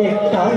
একটা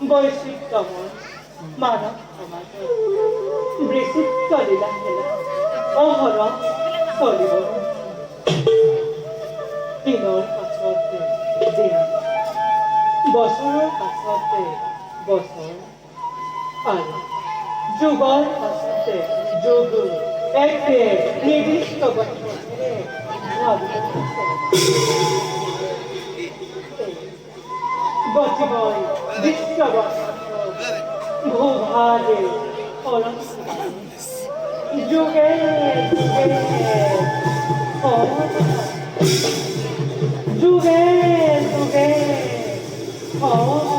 বৈশ্বিক দমন মানৱ সমাজৰ বিচিত্ৰ লীলা খেলা অহৰহ চলিব দিনৰ পাছতে দিন বছৰৰ পাছতে বছৰ আৰু যুগৰ পাছতে যুগ একে নিৰ্দিষ্ট গতিপথেৰে গতিবই বিশ্ববস্ত্ৰ ভূভাগে যুগে যুগে যুগে যুগে Oh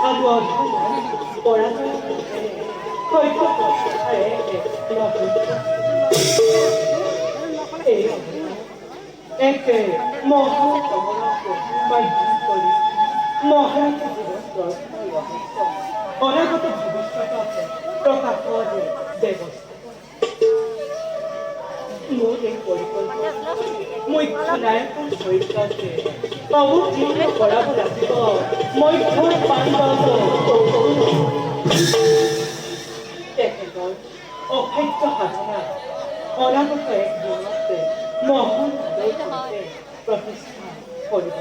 আৰু অধ্যয়ন পৰাজয় সত্য প্ৰচাৰে এই একে মহান কমলকে মাধ্যম কৰি মহান জীৱন অনাগত ভৱিষ্যতকে প্ৰকাশ কৰাৰ ব্যৱস্থা মোৰ এই পৰিকল্পনা মুখ্য নায়কৰ চৰিত্ৰতে অৱতীৰ্ণ কৰাব লাগিব মধ্য পাণ্ডৱ তেখেতৰ অসাধ্য সাধনা অনাগত এক দিনতে মহান আদৰ্শতে প্ৰতিষ্ঠা কৰিব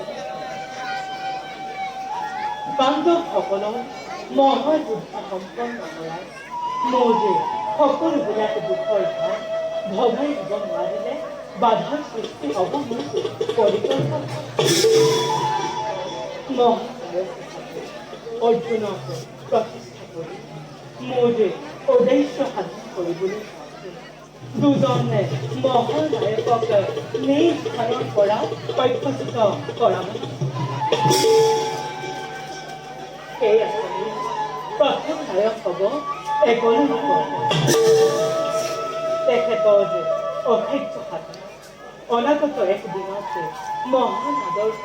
পাণ্ডৱসকলৰ মহাযুদ্ধ সম্পন্ন কৰাৰ মৌজে সকলোবিলাকে দুখৰ ভাৱ ভগাই দিব নোৱাৰিলে বাধাৰ সৃষ্টি হ'ব মোৰ পৰিকল্পনা অৰ্জুনক প্ৰতিষ্ঠা কৰি মৌজে উদ্দেশ্য সাধন কৰিবলৈ দুজনে মহানায়কক নিজ স্থানৰ পৰা প্ৰত্যাচিত কৰাব এই আঁচনিৰ প্ৰথম নায়ক হ'ব একলব্য তেখেতৰ অসাধ্য সাধনা অনাগত এক দিনতে মহান আদৰ্শ